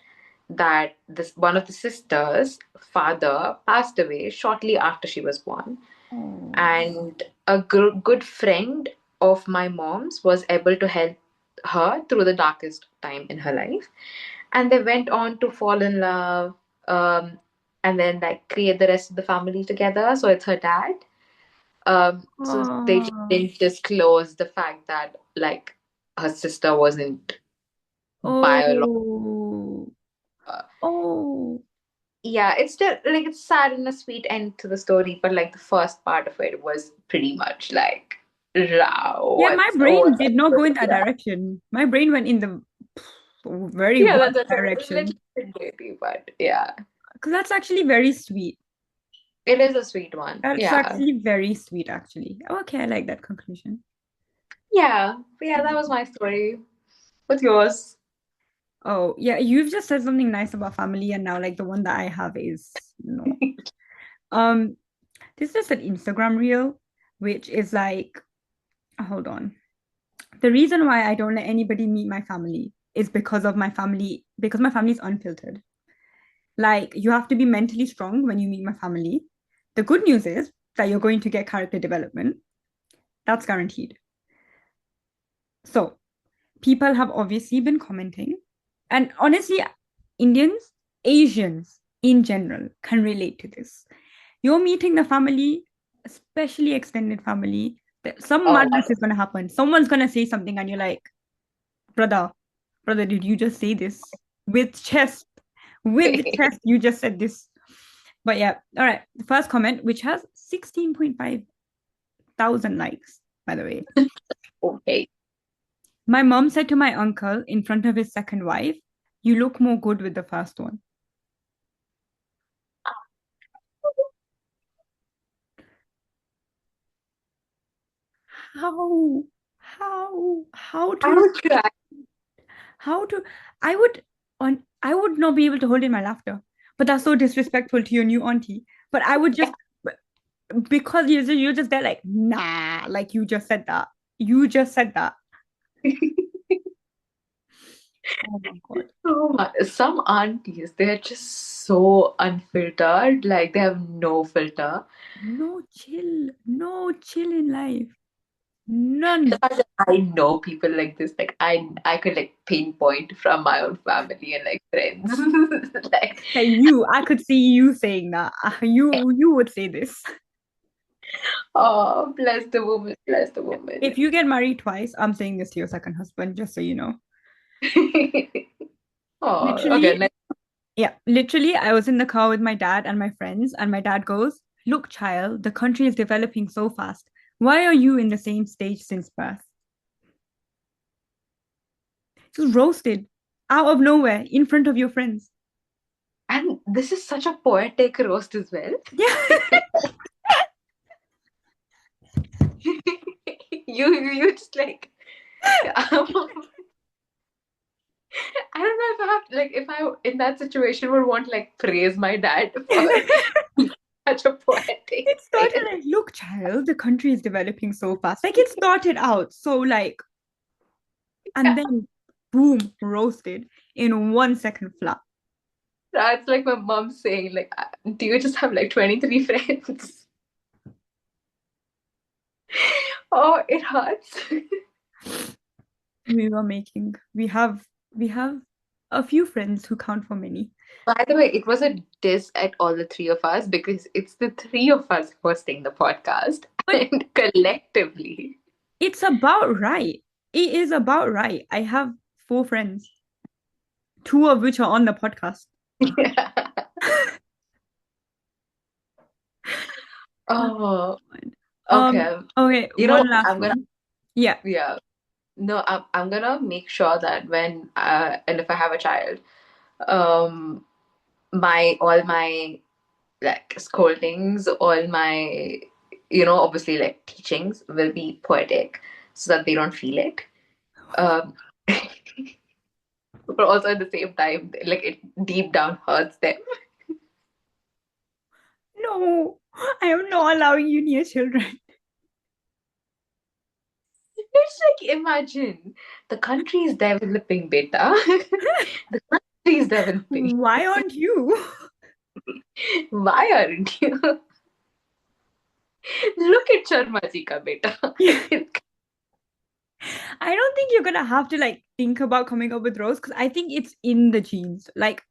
that this one of the sisters' father passed away shortly after she was born, Oh. and a good friend of my mom's was able to help her through the darkest time in her life, and they went on to fall in love, um, and then like create the rest of the family together. So it's her dad. So they just Oh. didn't disclose the fact that like her sister wasn't biological. Oh. Oh. Yeah, it's still like it's sad and a sweet end to the story, but like the first part of it was pretty much like, wow, Yeah, my brain what's did not go in that yeah, direction. My brain went in the very yeah, worst that's a little direction. bit dirty, but yeah, Because that's actually very sweet. it is a sweet one. That's Yeah, actually very sweet, actually. Okay, I like that conclusion. yeah, but yeah, that was my story. What's yours? Oh, yeah, you've just said something nice about family, and now like the one that I have is no. Um, this is just an Instagram reel, which is like, hold on. The reason why I don't let anybody meet my family is because my family is unfiltered. Like, you have to be mentally strong when you meet my family. The good news is that you're going to get character development. That's guaranteed. So, people have obviously been commenting. And honestly, Indians, Asians in general can relate to this. You're meeting the family, especially extended family, some Oh, madness is going to happen. Someone's going to say something, and you're like, brother, brother, did you just say this? With chest, with chest, you just said this. But yeah, all right. The first comment, which has 16.5 thousand likes, by the way. okay. My mom said to my uncle in front of his second wife, "You look more good with the first one." How? How I to would cry. how to I would not be able to hold in my laughter. But that's so disrespectful to your new auntie. But I would just because you're just there like, nah, like you just said that. You just said that. Oh my God. Some aunties, they're just so unfiltered, like they have no filter. No chill in life. The None. fact that I know people like this, like I could like pinpoint from my own family and like friends. Like, Like I could see you saying that. You would say this. oh, bless the woman, bless the woman. If you get married twice, I'm saying this to your second husband, just so you know. Oh, okay. Literally, yeah, literally, I was in the car with my dad and my friends, and my dad goes, "Look, child, the country is developing so fast. Why are you in the same stage since birth?" Just roasted out of nowhere in front of your friends. And this is such a poetic roast as well. Yeah. You just like I don't know if I have like if I in that situation would want to like praise my dad for such a poetic It started tale. like, "Look, child, the country is developing so fast." Like, it started out so like, and then boom, roasted in 1 second flat. That's like my mom saying like, "Do you just have like 23 friends?" Oh, it hurts. We have a few friends who count for many. By the way, it was a diss at all the three of us because it's the three of us hosting the podcast But and collectively. it's about right. It is about right. I have 4 friends, two of which are on the podcast. Oh, Um, okay. okay, You know one what? last I'm gonna, one. Yeah. yeah. No, I'm gonna make sure that when and if I have a child, um, my all my like scoldings, all my obviously like teachings will be poetic so that they don't feel it. Um, but also at the same time, like it deep down hurts them. No, I am not allowing you near children. It's like imagine the country is developing, beta. The country is developing. Why aren't you? Why aren't you? Look at Sharma ji ka beta. I don't think you're gonna have to like think about coming up with roles because I think it's in the genes. Like,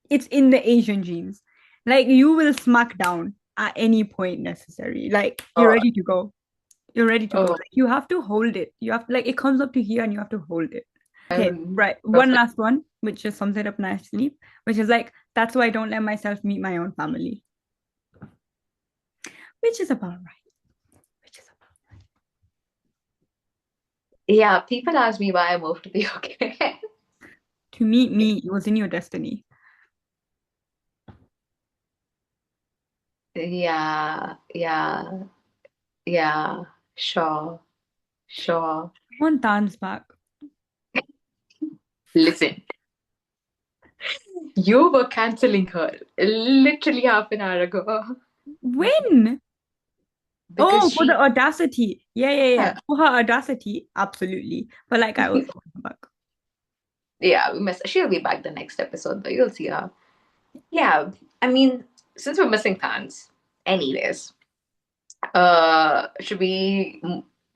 it's in the Asian genes. Like, you will smack down at any point necessary. Like, you're Oh, ready to go. You're ready to go. oh, Like, you have to hold it. You have like, it comes up to here and you have to hold it. Okay, I'm right. One perfect. last one, which just sums it up nicely, which is like, that's why I don't let myself meet my own family. Which is about right. Which is about Yeah, people ask me why I moved to the UK. to meet me, it was in your destiny. Yeah, yeah, yeah, sure, sure. One dance back. Listen, you were canceling her literally half an hour ago. When? because Oh, for the she, audacity. Yeah, yeah, yeah. yeah, For her audacity, absolutely. But like I was talking about. yeah, we miss. She'll be back the next episode, but you'll see her. Yeah, I mean, since we're missing fans, anyways, should we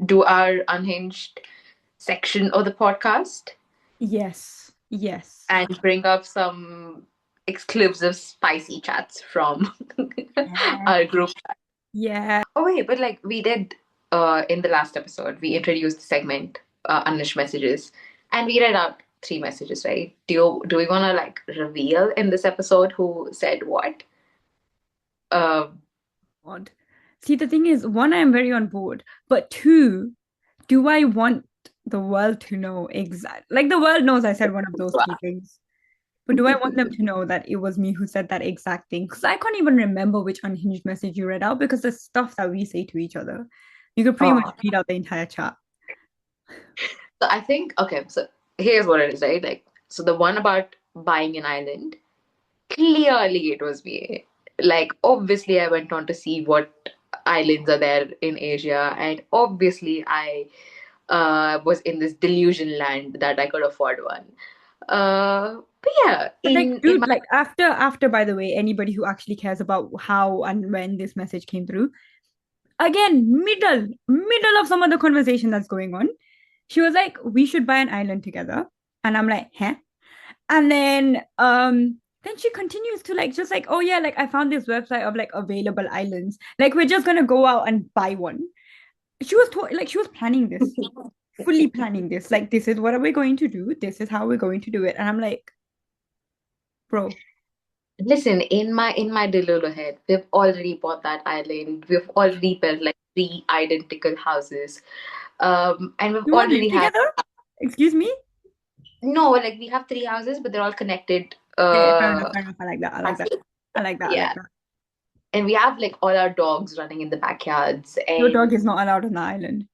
do our unhinged section of the podcast Yes, yes. and bring up some exclusive spicy chats from Yeah. our group? Yeah. Oh wait, but like we did in the last episode, we introduced the segment unleashed messages, and we read out three messages, right? Do we want to like reveal in this episode who said what? Uh, Odd. See, the thing is, one, I'm very on board, but two, do I want the world to know exact? Like the world knows I said one of those three things, but do I want them to know that it was me who said that exact thing? Because I can't even remember which unhinged message you read out because the stuff that we say to each other, you could pretty much oh, read out the entire chat. so I think okay. So here's what it is, right? Like, so the one about buying an island, clearly it was me. Like, obviously, I went on to see what islands are there in Asia, and obviously, I was in this delusion land that I could afford one. But yeah, But like, in dude, my like after, by the way, anybody who actually cares about how and when this message came through, again, middle of some other conversation that's going on, she was like, we should buy an island together. And I'm like, huh? And then she continues to like just like, oh yeah, like I found this website of like available islands. Like we're just gonna go out and buy one. Like she was planning this, fully planning this. Like this is what are we going to do? This is how we're going to do it. And I'm like, bro, listen, in my Delulu head, we've already bought that island. We've already built like three identical houses. And we've you won't live already had together? Excuse me? no, like we have three houses, but they're all connected. Yeah, yeah, fair enough, fair enough. I like that. I like that. Passive. I like that. I like Yeah. that. And we have like all our dogs running in the backyards, Your dog is and not allowed on the island.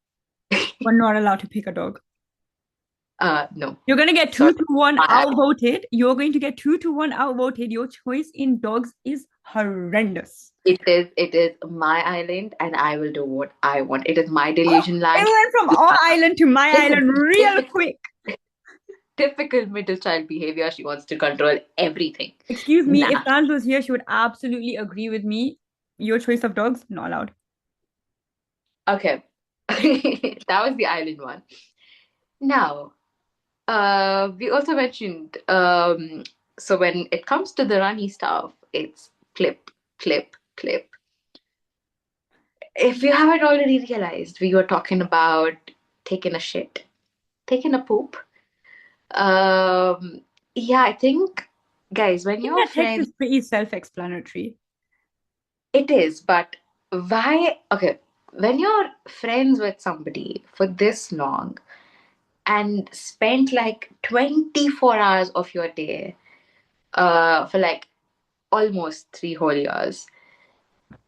We're not allowed to pick a dog. no, You're gonna get sorry. 2-1 outvoted. You're going to get 2-1 outvoted. Your choice in dogs is horrendous. It is my island, and I will do what I want. It is my Oh, delusion it land. went from our island to my Listen, island real typical, quick. typical middle child behavior. She wants to control everything. Excuse me, if Nah. Tans was here, she would absolutely agree with me. Your choice of dogs, not allowed. Okay. That was the island one. Now, we also mentioned so when it comes to the runny stuff, it's clip, clip, clip. If you haven't already realized, we were talking about taking a shit, taking a poop. Um, yeah, I think, guys, when I think your that text friends, is pretty self-explanatory. it is, but why? Okay, when you're friends with somebody for this long and spent like 24 hours of your day, for like almost 3 whole years,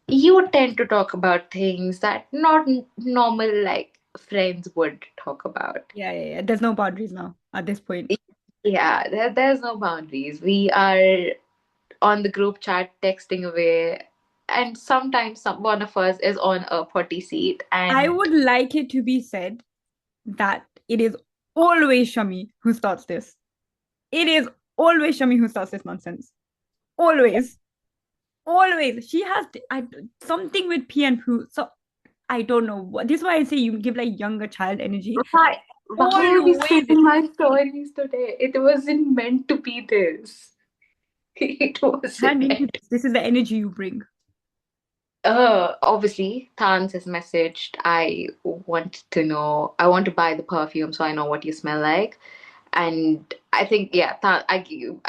you tend to talk about things that not normal like friends would talk about. Yeah, yeah, yeah. There's no boundaries now at this point. Yeah, there's no boundaries. We are on the group chat texting away, and sometimes one of us is on a potty seat, I and would like it to be said that it is always Shammi who starts this. It is always Shammi who starts this nonsense. Always. Always. She has something with pee and poo. So I don't know what. This is why I say you give like younger child energy. why are we Always. spending my stories today? It wasn't meant to be this. It wasn't Hand into meant. this. This is the energy you bring. Obviously, Tans has messaged. I want to know. I want to buy the perfume so I know what you smell like. And I think, yeah, I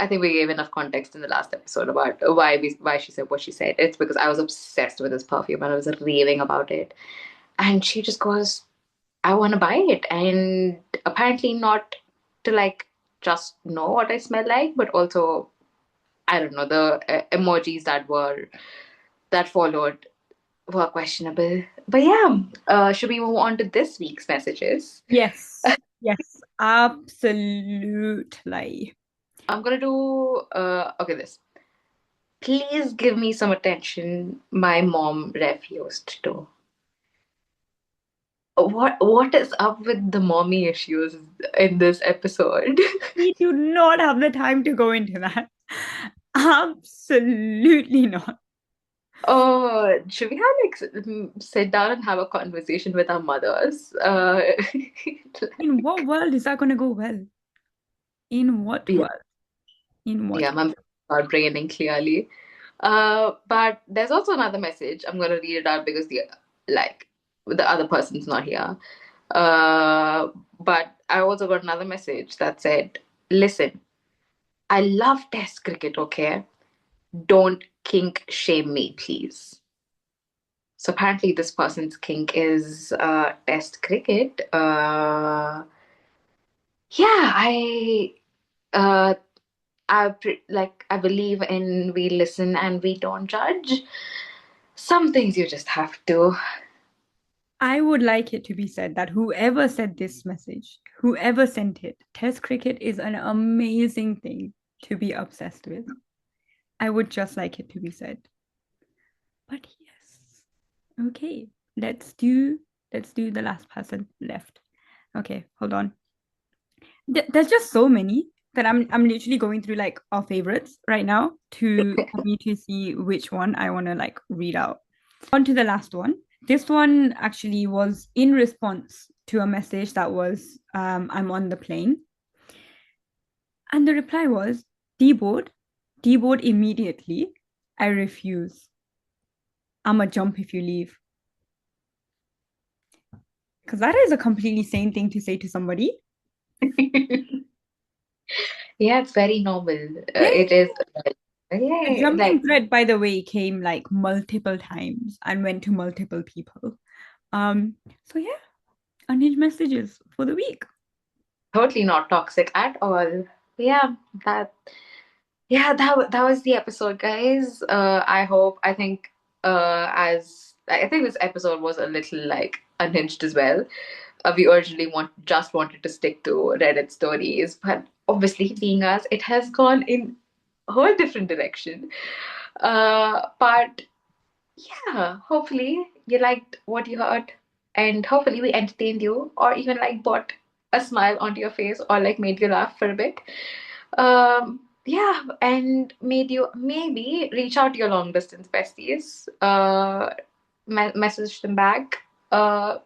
think we gave enough context in the last episode about why she said what she said. It's because I was obsessed with this perfume and I was raving about it. And she just goes, I want to buy it. And apparently not to like just know what I smell like, but also, I don't know, the emojis that followed were questionable. But yeah, should we move on to this week's messages? Yes. Yes. Absolutely. I'm gonna do okay this. Please give me some attention. My mom refused to. What is up with the mommy issues in this episode? We do not have the time to go into that. Absolutely not. Oh, should we have like sit down and have a conversation with our mothers? In what world is that going to go well? In what Yeah, world? In what? yeah, my are braining clearly. But there's also another message. I'm gonna read it out because like the other person's not here. Uh, but I also got another message that said, "Listen, I love Test cricket. Okay, don't kink shame me, please." So apparently, this person's kink is Test cricket. Yeah, uh, I believe in we listen and we don't judge. Some things you just have to. I would like it to be said that whoever said this message, whoever sent it, Test cricket is an amazing thing to be obsessed with. I would just like it to be said. But yes. Okay. Let's do the last person left. Okay, hold on. There's just so many that I'm literally going through like our favorites right now to for me to see which one I want to like read out. On to the last one. This one actually was in response to a message that was I'm on the plane. And the reply was deboard, deboard immediately. I refuse. I'ma jump if you leave. Because that is a completely sane thing to say to somebody. Yeah, it's very normal. Yeah. It is. The Yeah, jumping like thread, by the way, came like multiple times and went to multiple people. So yeah, unhinged messages for the week. totally not toxic at all. Yeah, that. Yeah, that was the episode, guys. I think as I think this episode was a little like unhinged as well. We originally wanted to stick to Reddit stories, but obviously being us, it has gone in a whole different direction. But yeah, hopefully you liked what you heard, and hopefully we entertained you, or even like brought a smile onto your face, or like made you laugh for a bit. Yeah, and made you maybe reach out to your long distance besties, message them back, uh,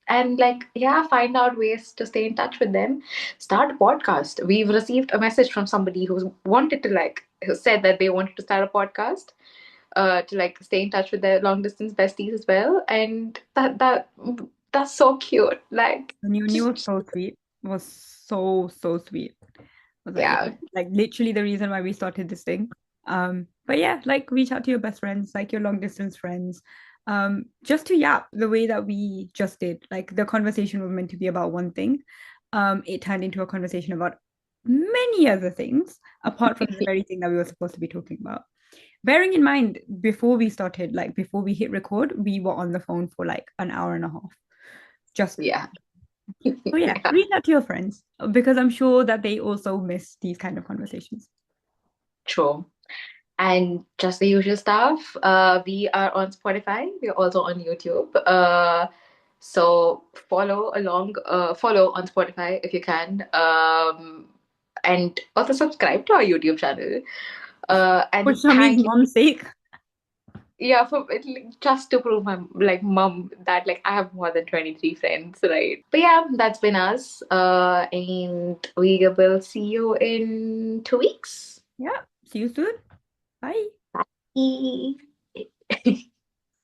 and like yeah, find out ways to stay in touch with them. Start a podcast. We've received a message from somebody who said that they wanted to start a podcast to like stay in touch with their long distance besties as well, and that's so cute. Like The new was just so sweet. Was so sweet. Was like, yeah, yeah, like literally the reason why we started this thing. But yeah, like reach out to your best friends, like your long distance friends. Just to yap the way that we just did. Like the conversation was meant to be about one thing. It turned into a conversation about many other things apart from the very thing that we were supposed to be talking about. Bearing in mind, before we started, like before we hit record, we were on the phone for like an hour and a half. Just yeah, oh yeah, yeah, reach out to your friends because I'm sure that they also miss these kind of conversations. true. And just the usual stuff. We are on Spotify. We're also on YouTube. So follow on Spotify if you can. And also subscribe to our YouTube channel. For And Shami's thank you. mom's sake. Yeah, just to prove my like mom that like I have more than 23 friends, right? But yeah, that's been us. And we will see you in 2 weeks. Yeah. See you soon. Bye. Bye.